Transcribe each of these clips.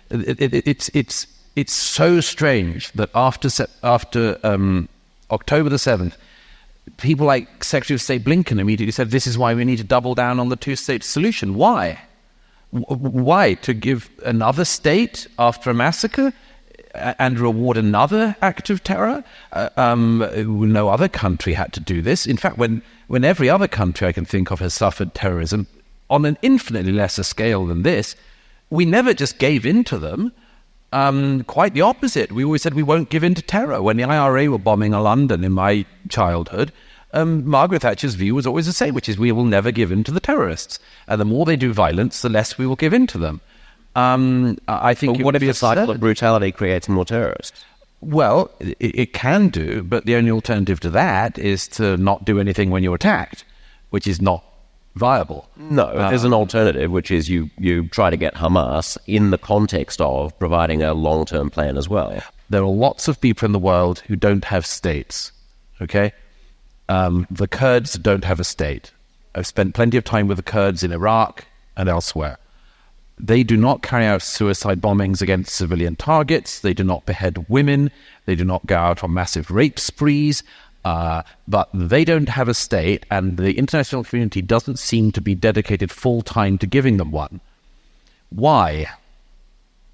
It's so strange that after October the 7th, people like Secretary of State Blinken immediately said, this is why we need to double down on the two-state solution. Why? Why? To give another state after a massacre and reward another act of terror? No other country had to do this. In fact, when every other country I can think of has suffered terrorism on an infinitely lesser scale than this, we never just gave in to them. Quite the opposite. We always said we won't give in to terror. When the IRA were bombing London in my childhood, Margaret Thatcher's view was always the same, which is we will never give in to the terrorists. And the more they do violence, the less we will give in to them. I think. But what if the cycle of brutality creates more terrorists? Well, it can do, but the only alternative to that is to not do anything when you're attacked, which is not viable. No, there's an alternative, which is you try to get Hamas in the context of providing a long-term plan as well. There are lots of people in the world who don't have states, okay? The Kurds don't have a state. I've spent plenty of time with the Kurds in Iraq and elsewhere. They do not carry out suicide bombings against civilian targets. They do not behead women. They do not go out on massive rape sprees. But they don't have a state, and the international community doesn't seem to be dedicated full-time to giving them one. Why?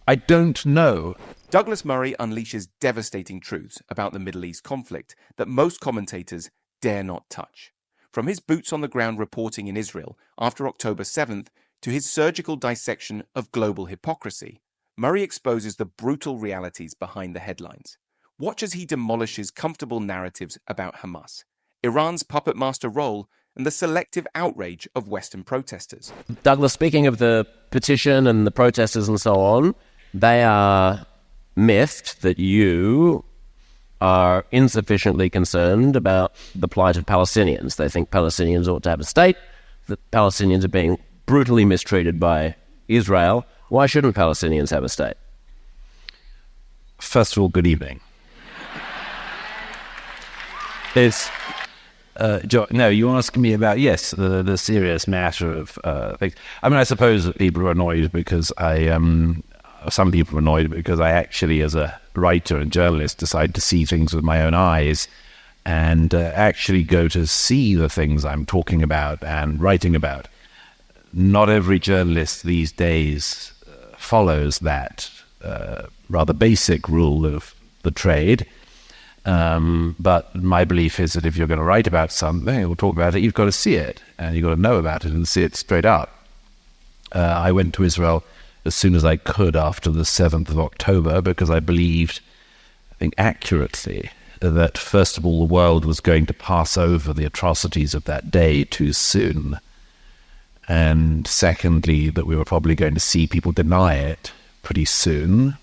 I don't know. Douglas Murray unleashes devastating truths about the Middle East conflict that most commentators dare not touch. From his boots-on-the-ground reporting in Israel after October 7th to his surgical dissection of global hypocrisy, Murray exposes the brutal realities behind the headlines. Watch as he demolishes comfortable narratives about Hamas, Iran's puppet master role, and the selective outrage of Western protesters. Douglas, speaking of the petition and the protesters and so on, they are miffed that you are insufficiently concerned about the plight of Palestinians. They think Palestinians ought to have a state, that Palestinians are being brutally mistreated by Israel. Why shouldn't Palestinians have a state? First of all, good evening. No, you ask me about, yes, the serious matter of things. I mean, I suppose that people are annoyed because some people are annoyed because I actually, as a writer and journalist, decide to see things with my own eyes and actually go to see the things I'm talking about and writing about. Not every journalist these days follows that rather basic rule of the trade. But my belief is that if you're going to write about something or talk about it, you've got to see it, and you've got to know about it and see it straight up. I went to Israel as soon as I could after the 7th of October because I believed, I think accurately, that first of all the world was going to pass over the atrocities of that day too soon, and secondly that we were probably going to see people deny it pretty soon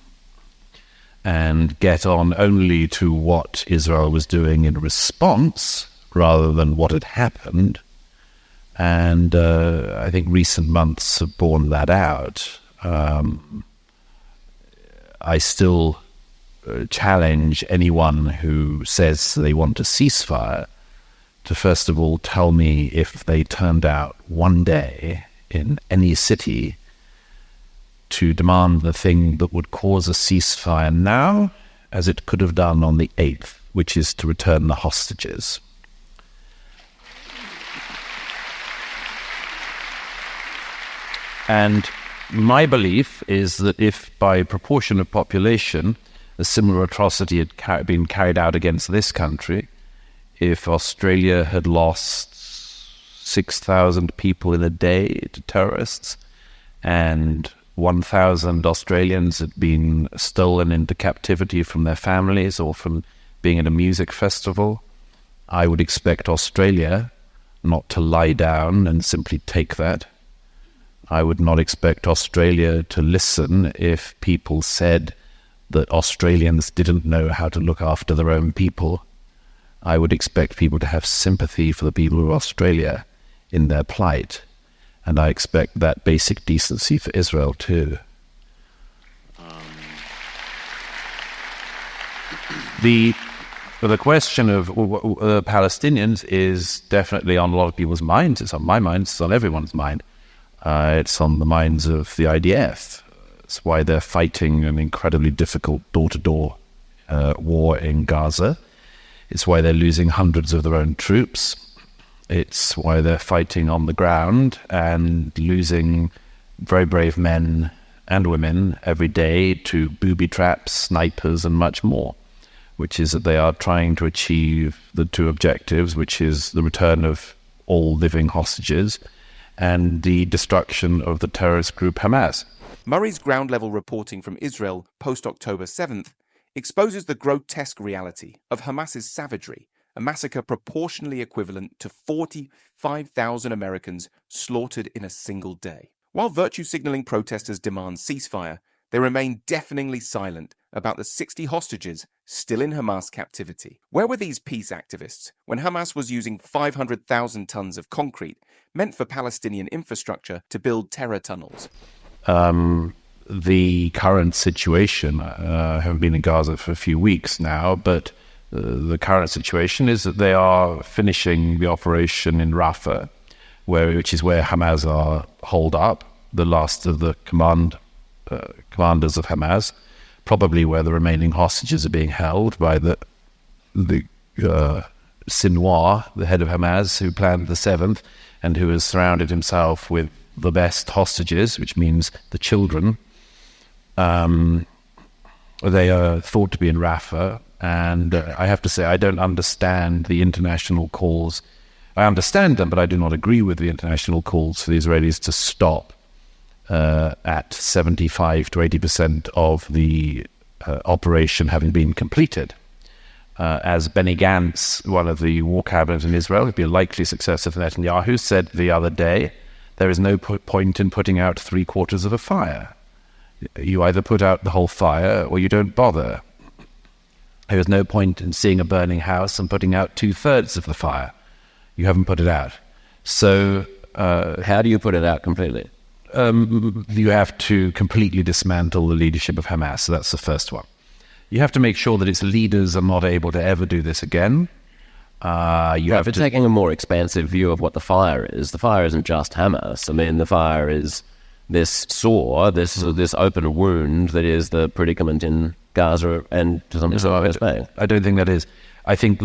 and get on only to what Israel was doing in response rather than what had happened. And I think recent months have borne that out. I still challenge anyone who says they want a ceasefire to first of all tell me if they turned out one day in any city to demand the thing that would cause a ceasefire now, as it could have done on the 8th, which is to return the hostages. And my belief is that if by proportion of population a similar atrocity had been carried out against this country, if Australia had lost 6,000 people in a day to terrorists and 1,000 Australians had been stolen into captivity from their families or from being at a music festival, I would expect Australia not to lie down and simply take that. I would not expect Australia to listen if people said that Australians didn't know how to look after their own people. I would expect people to have sympathy for the people of Australia in their plight. And I expect that basic decency for Israel too. The question of Palestinians is definitely on a lot of people's minds. It's on my mind. It's on everyone's mind. It's on the minds of the IDF. It's why they're fighting an incredibly difficult door-to-door war in Gaza. It's why they're losing hundreds of their own troops. It's why they're fighting on the ground and losing very brave men and women every day to booby traps, snipers, and much more, which is that they are trying to achieve the two objectives, which is the return of all living hostages and the destruction of the terrorist group Hamas. Murray's ground-level reporting from Israel post-October 7th exposes the grotesque reality of Hamas's savagery, a massacre proportionally equivalent to 45,000 Americans slaughtered in a single day. While virtue-signaling protesters demand ceasefire, they remain deafeningly silent about the 60 hostages still in Hamas captivity. Where were these peace activists when Hamas was using 500,000 tons of concrete meant for Palestinian infrastructure to build terror tunnels? The current situation, I haven't been in Gaza for a few weeks now, but the current situation is that they are finishing the operation in Rafah, which is where Hamas are holed up, the last of the commanders of Hamas, probably where the remaining hostages are being held by the Sinwar, the head of Hamas, who planned the 7th and who has surrounded himself with the best hostages, which means the children. They are thought to be in Rafah, and I have to say I don't understand the international calls. I understand them, but I do not agree with the international calls for the Israelis to stop at 75 to 80% of the operation having been completed. As Benny Gantz, one of the war cabinet in Israel, who'd be a likely successor for Netanyahu, said the other day, there is no point in putting out 3/4 of a fire. You either put out the whole fire or you don't bother. There is no point in seeing a burning house and putting out 2/3 of the fire. You haven't put it out. So how do you put it out completely? You have to completely dismantle the leadership of Hamas. So that's the first one. You have to make sure that its leaders are not able to ever do this again. Taking a more expansive view of what the fire isn't just Hamas. I mean, the fire is this sore, this open wound that is the predicament in Gaza and to some extent West Bank. I don't think that is. I think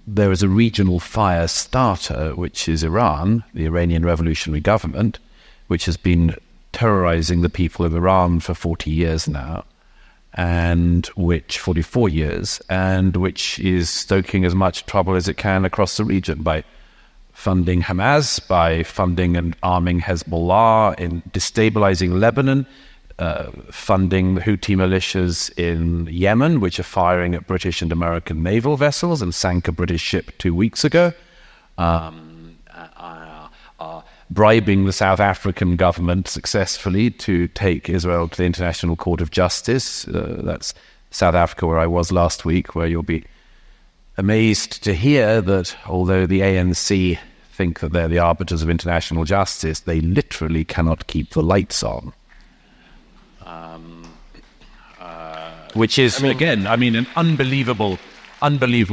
there is a regional fire starter, which is Iran, the Iranian Revolutionary Government, which has been terrorizing the people of Iran for 40 years now, and 44 years, and which is stoking as much trouble as it can across the region by funding Hamas, by funding and arming Hezbollah, in destabilizing Lebanon, funding the Houthi militias in Yemen, which are firing at British and American naval vessels and sank a British ship 2 weeks ago, bribing the South African government successfully to take Israel to the International Court of Justice. That's South Africa, where I was last week, where you'll be amazed to hear that although the ANC think that they're the arbiters of international justice, they literally cannot keep the lights on. Which is, again, an unbelievable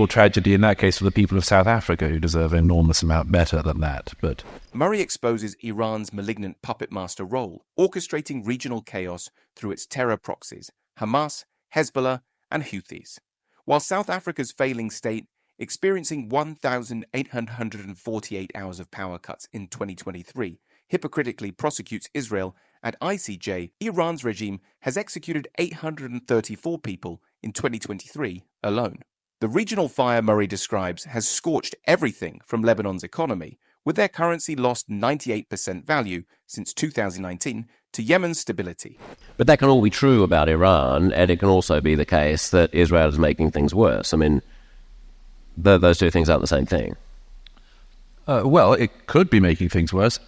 tragedy in that case for the people of South Africa, who deserve an enormous amount better than that. But Murray exposes Iran's malignant puppet master role, orchestrating regional chaos through its terror proxies, Hamas, Hezbollah, and Houthis. While South Africa's failing state, experiencing 1,848 hours of power cuts in 2023, hypocritically prosecutes Israel at ICJ, Iran's regime has executed 834 people in 2023 alone. The regional fire Murray describes has scorched everything from Lebanon's economy, with their currency lost 98% value since 2019 to Yemen's stability. But that can all be true about Iran, and it can also be the case that Israel is making things worse. I mean, those two things aren't the same thing. Well, it could be making things worse.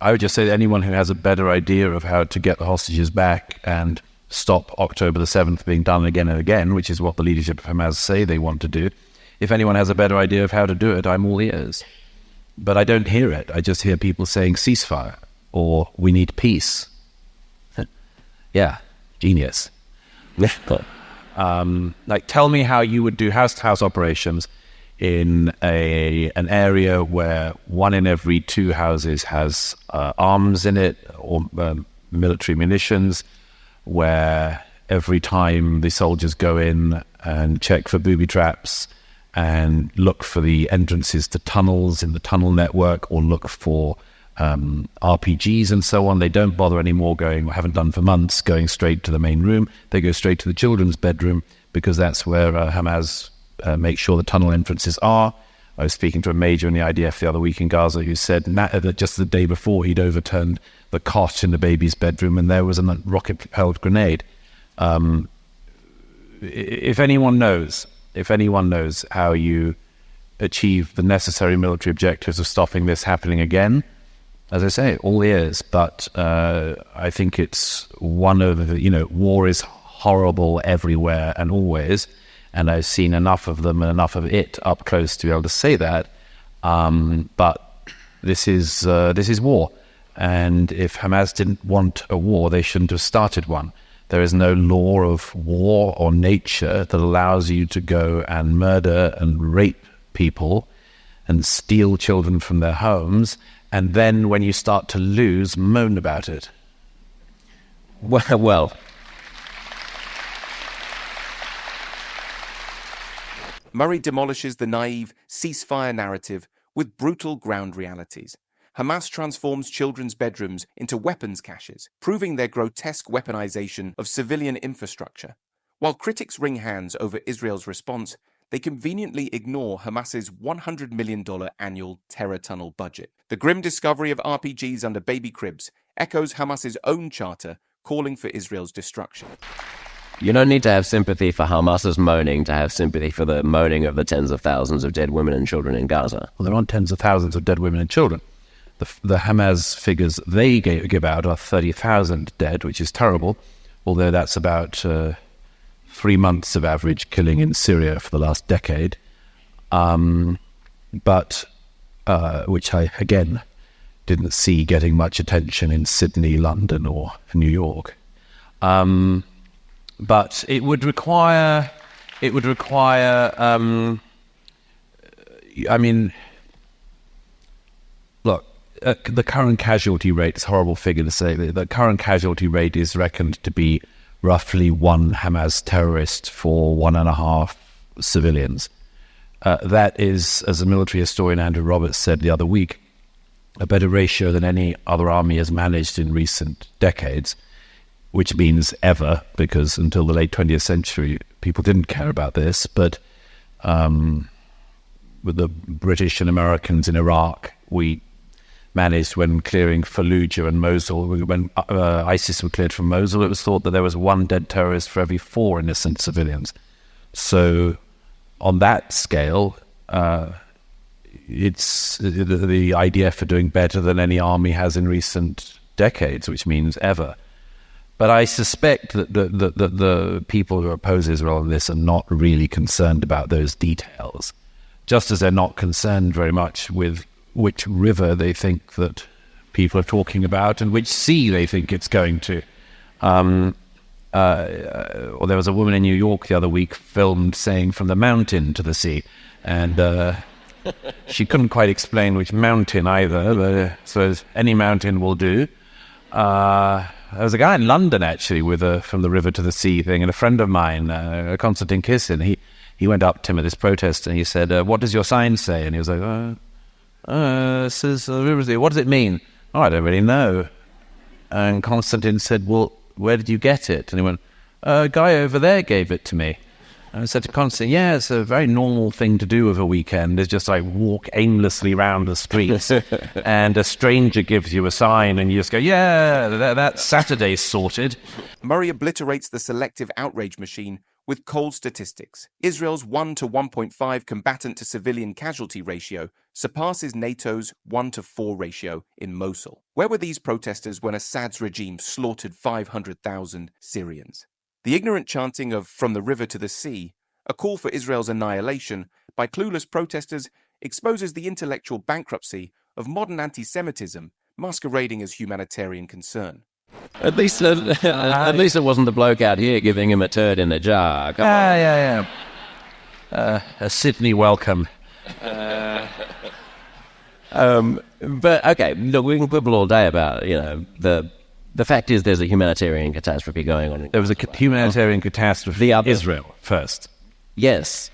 I would just say that anyone who has a better idea of how to get the hostages back and stop October the 7th being done again and again, which is what the leadership of Hamas say they want to do, if anyone has a better idea of how to do it, I'm all ears. But I don't hear it. I just hear people saying ceasefire or we need peace. Yeah, genius. Tell me how you would do house-to-house operations in an area where 1 in every 2 houses has arms in it, or military munitions, where every time the soldiers go in and check for booby traps and look for the entrances to tunnels in the tunnel network, or look for RPGs and so on, they don't bother anymore going, haven't done for months, going straight to the main room. They go straight to the children's bedroom, because that's where Hamas make sure the tunnel entrances are. I was speaking to a major in the IDF the other week in Gaza who said that just the day before he'd overturned the cot in the baby's bedroom and there was a rocket-propelled grenade. If anyone knows how you achieve the necessary military objectives of stopping this happening again, as I say, all ears. But I think it's one of the, war is horrible everywhere and always. And I've seen enough of them and enough of it up close to be able to say that. But this is war. And if Hamas didn't want a war, they shouldn't have started one. There is no law of war or nature that allows you to go and murder and rape people and steal children from their homes, and then when you start to lose, moan about it. Well. Murray demolishes the naive ceasefire narrative with brutal ground realities. Hamas transforms children's bedrooms into weapons caches, proving their grotesque weaponization of civilian infrastructure. While critics wring hands over Israel's response, they conveniently ignore Hamas's $100 million annual terror tunnel budget. The grim discovery of RPGs under baby cribs echoes Hamas's own charter calling for Israel's destruction. You don't need to have sympathy for Hamas's moaning to have sympathy for the moaning of the tens of thousands of dead women and children in Gaza. Well, there aren't tens of thousands of dead women and children. The Hamas figures they give out are 30,000 dead, which is terrible, although that's about 3 months of average killing in Syria for the last decade. But which I, again, didn't see getting much attention in Sydney, London, or New York. But it would require, look, the current casualty rate, it's a horrible figure to say, the current casualty rate is reckoned to be roughly 1 Hamas terrorist for 1.5 civilians. That is, as a military historian Andrew Roberts said the other week, a better ratio than any other army has managed in recent decades, which means ever, because until the late 20th century, people didn't care about this. But with the British and Americans in Iraq, we managed, when clearing Fallujah and Mosul, when ISIS were cleared from Mosul, it was thought that there was 1 dead terrorist for every 4 innocent civilians. So on that scale, it's the IDF are doing better than any army has in recent decades, which means ever. But I suspect that the people who oppose Israel in this are not really concerned about those details, just as they're not concerned very much with which river they think that people are talking about and which sea they think it's going to. Or there was a woman in New York the other week filmed saying from the mountain to the sea, and she couldn't quite explain which mountain either, but so any mountain will do. There was a guy in London actually with a from the river to the sea thing, and a friend of mine, Konstantin Kissin, he went up to him at this protest and he said, "What does your sign say?" And he was like, it says river to the sea. What does it mean? Oh, I don't really know. And Konstantin said, "Well, where did you get it?" And he went, "A guy over there gave it to me." And I said to Konstantin, "Yeah, it's a very normal thing to do of a weekend. It's just like walk aimlessly around the streets and a stranger gives you a sign and you just go, yeah, that's Saturday's sorted." Murray obliterates the selective outrage machine with cold statistics. Israel's 1 to 1.5 combatant to civilian casualty ratio surpasses NATO's 1 to 4 ratio in Mosul. Where were these protesters when Assad's regime slaughtered 500,000 Syrians? The ignorant chanting of "from the river to the sea," a call for Israel's annihilation by clueless protesters, exposes the intellectual bankruptcy of modern anti-Semitism masquerading as humanitarian concern. At least it wasn't the bloke out here giving him a turd in a jar. Come on. Yeah. A Sydney welcome. But okay, look, we can quibble all day about the The fact is there's a humanitarian catastrophe going on. There was a humanitarian catastrophe in Israel first. Yes.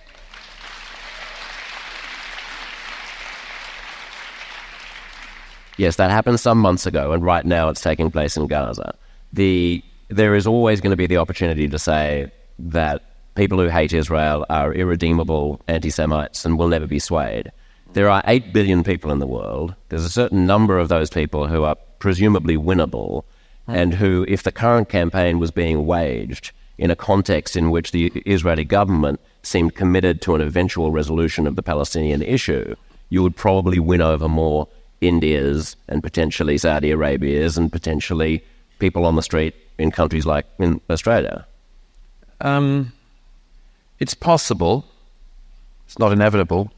Yes, that happened some months ago, and right now it's taking place in Gaza. There is always going to be the opportunity to say that people who hate Israel are irredeemable anti-Semites and will never be swayed. There are 8 billion people in the world. There's a certain number of those people who are presumably winnable, and who, if the current campaign was being waged in a context in which the Israeli government seemed committed to an eventual resolution of the Palestinian issue, you would probably win over more Indias and potentially Saudi Arabias and potentially people on the street in countries like in Australia. It's possible. It's not inevitable.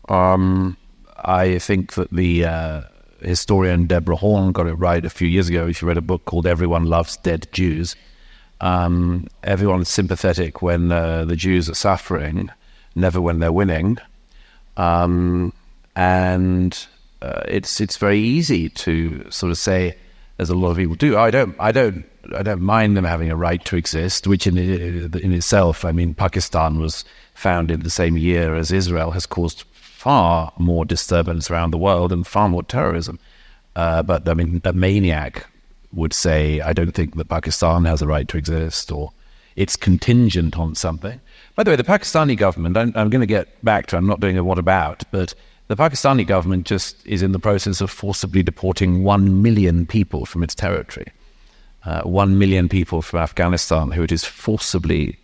I think that the historian Deborah Horn got it right a few years ago. She read a book called Everyone Loves Dead Jews. Everyone's sympathetic when the Jews are suffering, never when they're winning. And it's very easy to sort of say, as a lot of people do, I don't mind them having a right to exist, which in itself, I mean, Pakistan was founded the same year as Israel, has caused far more disturbance around the world and far more terrorism. But I mean, a maniac would say, I don't think that Pakistan has a right to exist, or it's contingent on something. By the way, the Pakistani government, I'm going to get back to, I'm not doing a what about, but the Pakistani government just is in the process of forcibly deporting 1 million people from its territory. 1 million people from Afghanistan who it is forcibly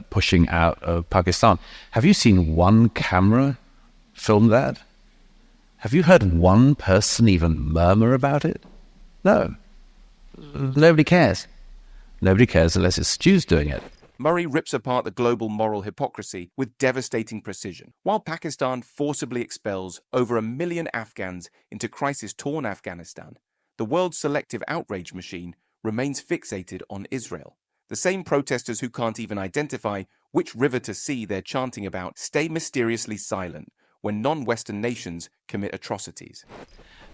pushing out of Pakistan. Have you seen one camera film that? Have you heard one person even murmur about it? No. Nobody cares. Nobody cares unless it's Jews doing it. Murray rips apart the global moral hypocrisy with devastating precision. While Pakistan forcibly expels over 1 million Afghans into crisis-torn Afghanistan, the world's selective outrage machine remains fixated on Israel. The same protesters who can't even identify which river to see they're chanting about stay mysteriously silent when non-Western nations commit atrocities.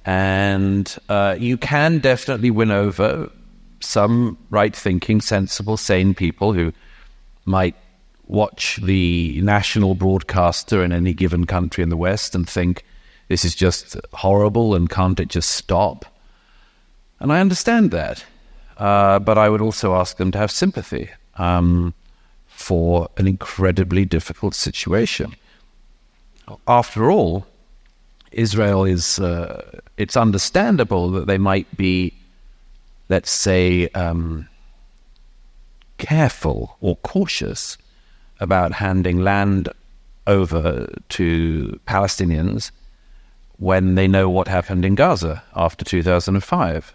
And you can definitely win over some right-thinking, sensible, sane people who might watch the national broadcaster in any given country in the West and think this is just horrible and can't it just stop? And I understand that. But I would also ask them to have sympathy for an incredibly difficult situation. After all, Israel is, it's understandable that they might be, let's say, careful or cautious about handing land over to Palestinians when they know what happened in Gaza after 2005.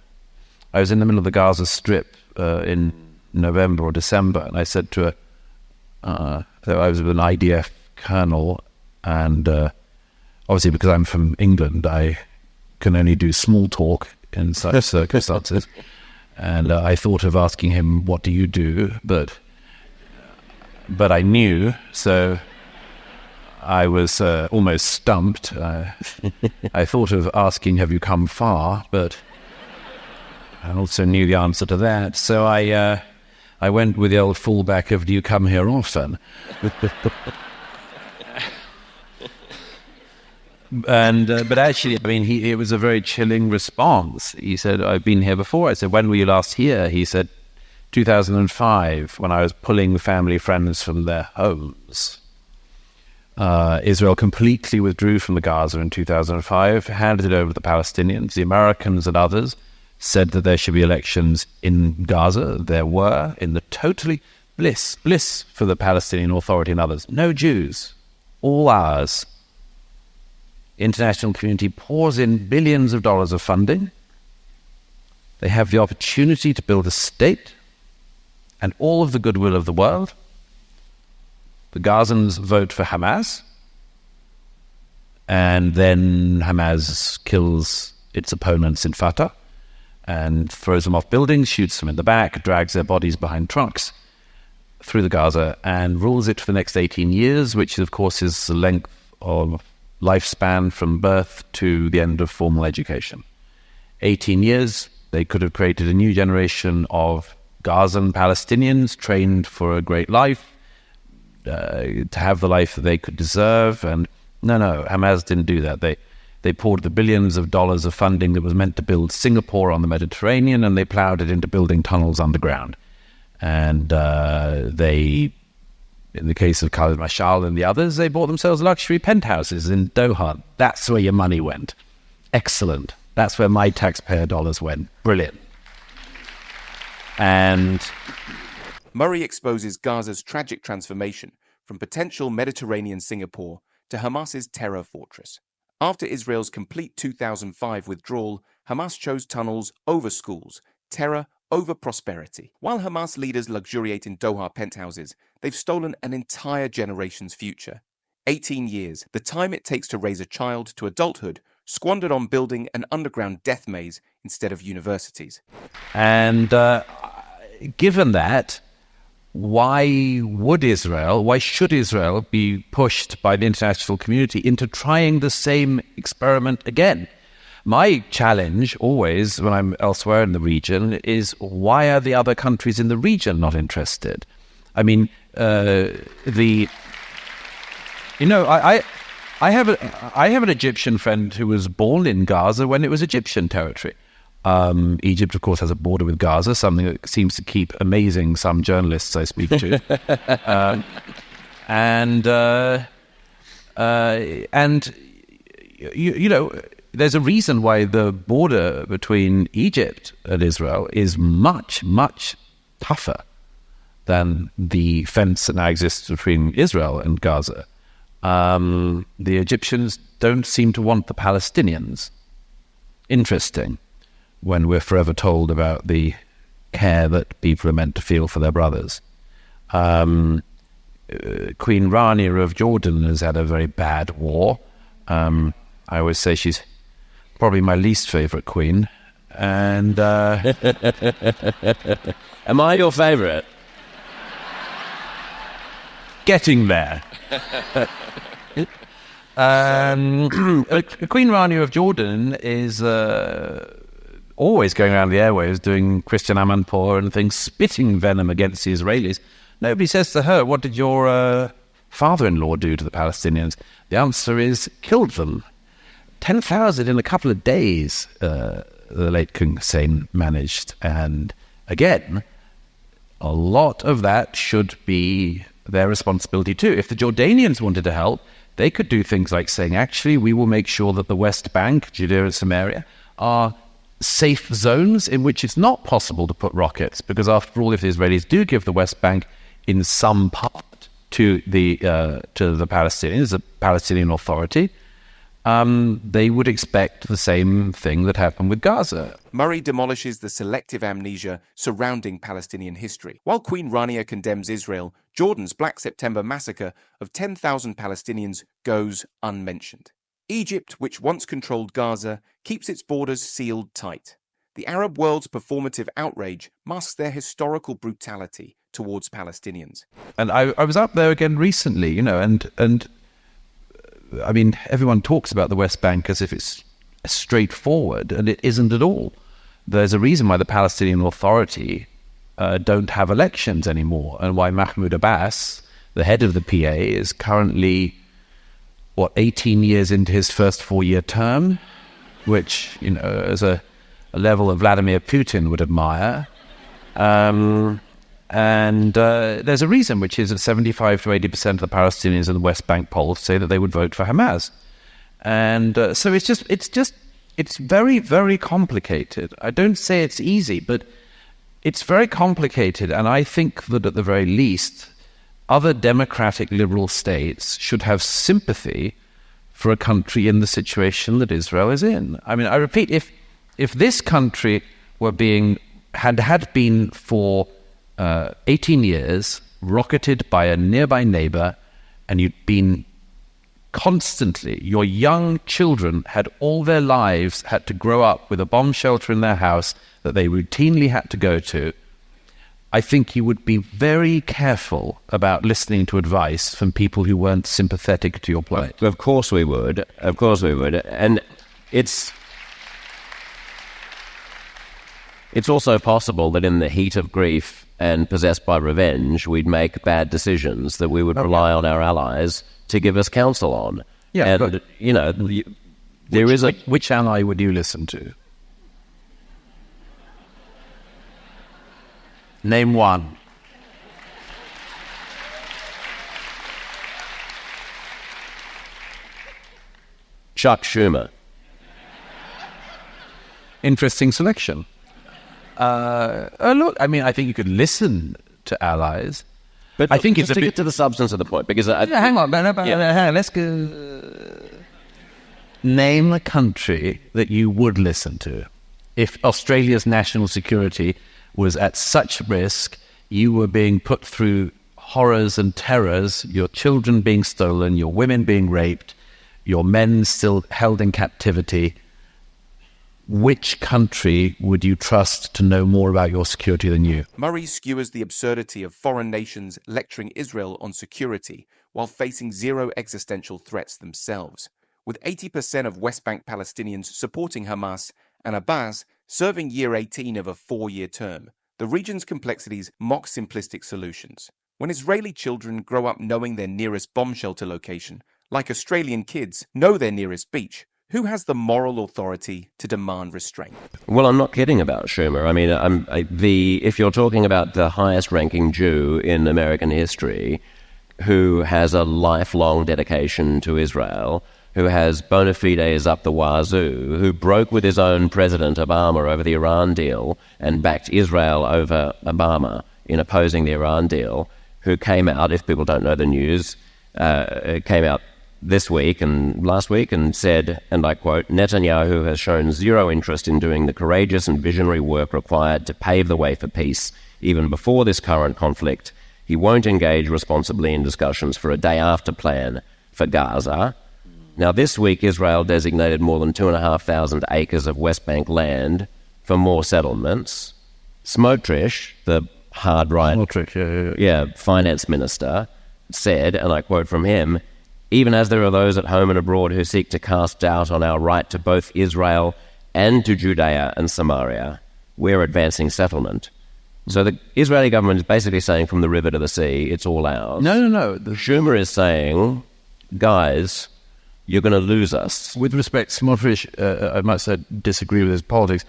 I was in the middle of the Gaza Strip in November or December, and I said to I was with an IDF colonel, and obviously because I'm from England, I can only do small talk in such circumstances. And I thought of asking him, what do you do? But I knew, so I was almost stumped. I thought of asking, have you come far? But I also knew the answer to that. So I went with the old fallback of, do you come here often? But actually, I mean, it was a very chilling response. He said, I've been here before. I said, when were you last here? He said, 2005, when I was pulling family friends from their homes. Israel completely withdrew from the Gaza in 2005, handed it over to the Palestinians. The Americans and others said that there should be elections in Gaza. There were, in the totally bliss for the Palestinian Authority and others. No Jews, all ours. International community pours in billions of dollars of funding. They have the opportunity to build a state and all of the goodwill of the world. The Gazans vote for Hamas, and then Hamas kills its opponents in Fatah and throws them off buildings, shoots them in the back, drags their bodies behind trucks through the Gaza, and rules it for the next 18 years, which of course is the length of lifespan from birth to the end of formal education. 18 years, They could have created a new generation of Gazan Palestinians trained for a great life, to have the life that they could deserve. And no, Hamas didn't do that. They poured the billions of dollars of funding that was meant to build Singapore on the Mediterranean, and they plowed it into building tunnels underground. And they, in the case of Khalid Mashal and the others, they bought themselves luxury penthouses in Doha. That's where your money went. Excellent. That's where my taxpayer dollars went. Brilliant. And Murray exposes Gaza's tragic transformation from potential Mediterranean Singapore to Hamas's terror fortress. After Israel's complete 2005 withdrawal, Hamas chose tunnels over schools, terror over prosperity. While Hamas leaders luxuriate in Doha penthouses, they've stolen an entire generation's future. 18 years, the time it takes to raise a child to adulthood, squandered on building an underground death maze instead of universities. And given that, why should Israel be pushed by the international community into trying the same experiment again? My challenge always, when I'm elsewhere in the region, is why are the other countries in the region not interested? I mean, I have an Egyptian friend who was born in Gaza when it was Egyptian territory. Egypt, of course, has a border with Gaza, something that seems to keep amazing some journalists I speak to. There's a reason why the border between Egypt and Israel is much, much tougher than the fence that now exists between Israel and Gaza. The Egyptians don't seem to want the Palestinians. Interesting, when we're forever told about the care that people are meant to feel for their brothers. Queen Rania of Jordan has had a very bad war. I always say she's probably my least favourite queen. And am I your favourite? Getting there. Queen Rania of Jordan is always going around the airwaves doing Christian Amanpour and things, spitting venom against the Israelis. Nobody says to her, what did your father-in-law do to the Palestinians? The answer is, killed them. 10,000 in a couple of days, the late King Hussein managed. And again, a lot of that should be their responsibility too. If the Jordanians wanted to help, they could do things like saying, actually, we will make sure that the West Bank, Judea and Samaria, are safe zones in which it's not possible to put rockets, because after all, if the Israelis do give the West Bank in some part to the Palestinians, the Palestinian Authority, they would expect the same thing that happened with Gaza. Murray demolishes the selective amnesia surrounding Palestinian history. While Queen Rania condemns Israel, Jordan's Black September massacre of 10,000 Palestinians goes unmentioned. Egypt, which once controlled Gaza, keeps its borders sealed tight. The Arab world's performative outrage masks their historical brutality towards Palestinians. And I was up there again recently, and I mean, everyone talks about the West Bank as if it's straightforward, and it isn't at all. There's a reason why the Palestinian Authority don't have elections anymore, and why Mahmoud Abbas, the head of the PA, is currently, 18 years into his first 4-year term, which, as a level of Vladimir Putin would admire. And there's a reason, which is that 75 to 80% of the Palestinians in the West Bank polls say that they would vote for Hamas. And so it's very, very complicated. I don't say it's easy, but it's very complicated. And I think that at the very least, other democratic liberal states should have sympathy for a country in the situation that Israel is in. I mean, I repeat, if this country had been for 18 years, rocketed by a nearby neighbor, and you'd been constantly, your young children had all their lives had to grow up with a bomb shelter in their house that they routinely had to go to, I think you would be very careful about listening to advice from people who weren't sympathetic to your plight. Of course we would. Of course we would. And it's... It's also possible that in the heat of grief and possessed by revenge, we'd make bad decisions that we would rely on our allies to give us counsel on. Yeah, and, but there is a... Which ally would you listen to? Name one. Chuck Schumer. Interesting selection. Look, I mean, I think you could listen to allies. But I think just it's to a bit... get to the substance of the point, because... hang on, let's go... Name a country that you would listen to. If Australia's national security was at such risk, you were being put through horrors and terrors, your children being stolen, your women being raped, your men still held in captivity, which country would you trust to know more about your security than you? Murray skewers the absurdity of foreign nations lecturing Israel on security while facing zero existential threats themselves, with 80% of West Bank Palestinians supporting Hamas and Abbas serving year 18 of a 4-year term. The region's complexities mock simplistic solutions. When Israeli children grow up knowing their nearest bomb shelter location, like Australian kids know their nearest beach, who has the moral authority to demand restraint? Well, I'm not kidding about Schumer. I mean, if you're talking about the highest-ranking Jew in American history, who has a lifelong dedication to Israel, who has bona fides up the wazoo, who broke with his own President Obama over the Iran deal and backed Israel over Obama in opposing the Iran deal, who came out, if people don't know the news, came out this week and last week and said, and I quote, Netanyahu has shown zero interest in doing the courageous and visionary work required to pave the way for peace. Even before this current conflict, he won't engage responsibly in discussions for a day-after plan for Gaza. Now, this week, Israel designated more than 2,500 acres of West Bank land for more settlements. Smotrich, the hard-right finance minister, said, and I quote from him, even as there are those at home and abroad who seek to cast doubt on our right to both Israel and to Judea and Samaria, we're advancing settlement. So the Israeli government is basically saying from the river to the sea, it's all ours. No. Schumer is saying, guys, you're going to lose us. With respect, Smotrich, I must disagree with his politics.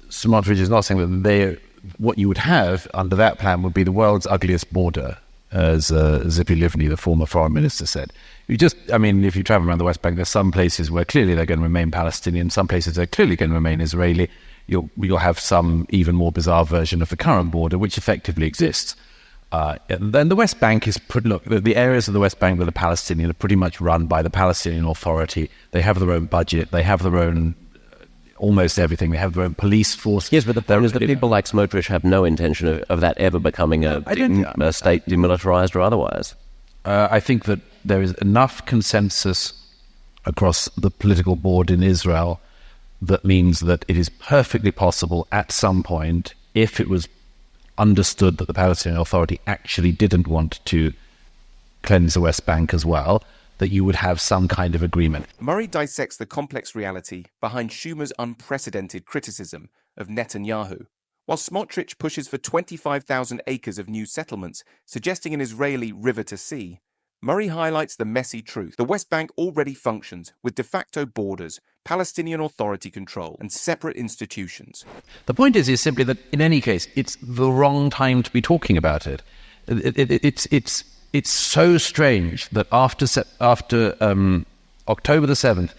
Smotrich is not saying that what you would have under that plan would be the world's ugliest border, as Zippy Livni, the former foreign minister, said. If you travel around the West Bank, there's some places where clearly they're going to remain Palestinian, some places they're clearly going to remain Israeli. You'll have some even more bizarre version of the current border, which effectively exists. And then the West Bank is the areas of the West Bank that are Palestinian are pretty much run by the Palestinian Authority. They have their own budget. They have their own almost everything. They have their own police force. Yes, but the point is that people like Smotrich have no intention of that ever becoming a state demilitarized or otherwise. I think that there is enough consensus across the political board in Israel that means that it is perfectly possible at some point, if it was understood that the Palestinian Authority actually didn't want to cleanse the West Bank as well, that you would have some kind of agreement. Murray dissects the complex reality behind Schumer's unprecedented criticism of Netanyahu, while Smotrich pushes for 25,000 acres of new settlements, suggesting an Israeli river to sea. Murray highlights the messy truth. The West Bank already functions with de facto borders, Palestinian Authority control, and separate institutions. The point is simply that, in any case, it's the wrong time to be talking about it. It's so strange that after October the 7th,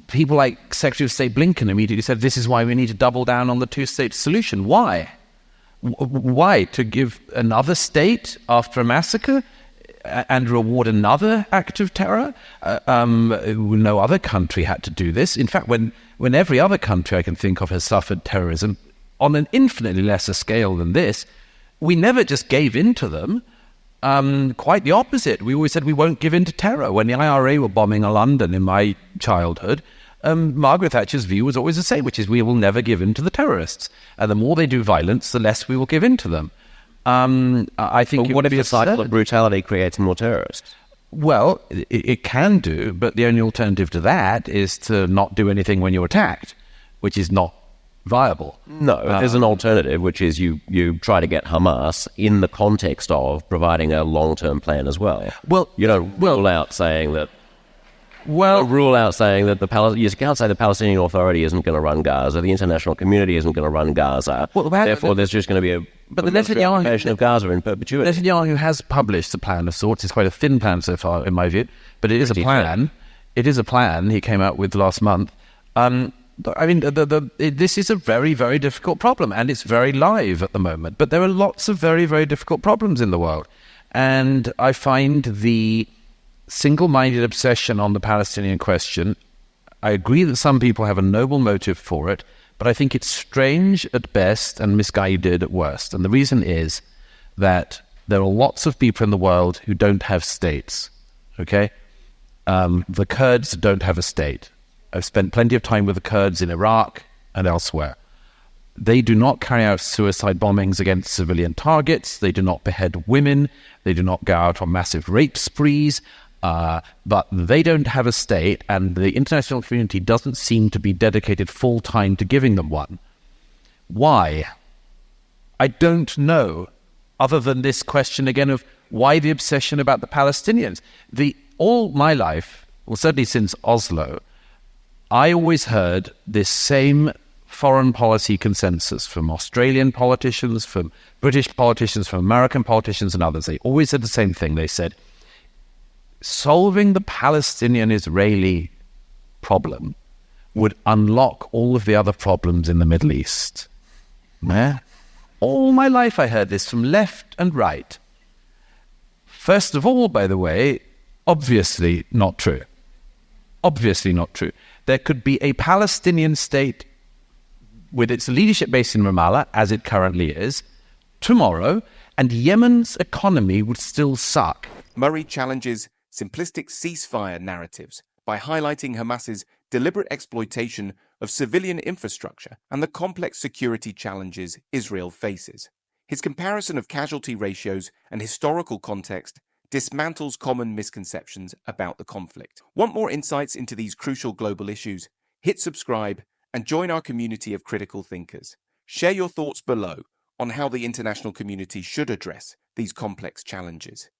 people like Secretary of State Blinken immediately said, this is why we need to double down on the two-state solution. Why? Why? To give another state after a massacre and reward another act of terror? No other country had to do this. In fact, when every other country I can think of has suffered terrorism on an infinitely lesser scale than this, we never just gave in to them. Quite the opposite. We always said we won't give in to terror. When the IRA were bombing London in my childhood, Margaret Thatcher's view was always the same, which is we will never give in to the terrorists. And the more they do violence, the less we will give in to them. I think. But what if the cycle of brutality creates more terrorists? Well, it can do, but the only alternative to that is to not do anything when you're attacked, which is not viable. No, there's an alternative, which is you try to get Hamas in the context of providing a long-term plan as well. Well, you don't rule out saying that. Well, You can't say the Palestinian Authority isn't going to run Gaza, the international community isn't going to run Gaza. Therefore, there's just going to be a occupation of Gaza in perpetuity. Netanyahu has published a plan of sorts. It's quite a thin plan so far, in my view, but it is a plan. It is a plan he came out with last month. I mean, this is a very, very difficult problem, and it's very live at the moment. But there are lots of very, very difficult problems in the world. And I find the single-minded obsession on the Palestinian question, I agree that some people have a noble motive for it, but I think it's strange at best and misguided at worst. And the reason is that there are lots of people in the world who don't have states, okay? The Kurds don't have a state. I've spent plenty of time with the Kurds in Iraq and elsewhere. They do not carry out suicide bombings against civilian targets. They do not behead women. They do not go out on massive rape sprees. But they don't have a state, and the international community doesn't seem to be dedicated full-time to giving them one. Why? I don't know, other than this question again of why the obsession about the Palestinians. All my life, well, certainly since Oslo, I always heard this same foreign policy consensus from Australian politicians, from British politicians, from American politicians and others. They always said the same thing. They said, solving the Palestinian-Israeli problem would unlock all of the other problems in the Middle East. Yeah? All my life I heard this from left and right. First of all, by the way, obviously not true. Obviously not true. There could be a Palestinian state with its leadership based in Ramallah, as it currently is, tomorrow, and Yemen's economy would still suck. Murray challenges simplistic ceasefire narratives by highlighting Hamas's deliberate exploitation of civilian infrastructure and the complex security challenges Israel faces. His comparison of casualty ratios and historical context dismantles common misconceptions about the conflict. Want more insights into these crucial global issues? Hit subscribe and join our community of critical thinkers. Share your thoughts below on how the international community should address these complex challenges.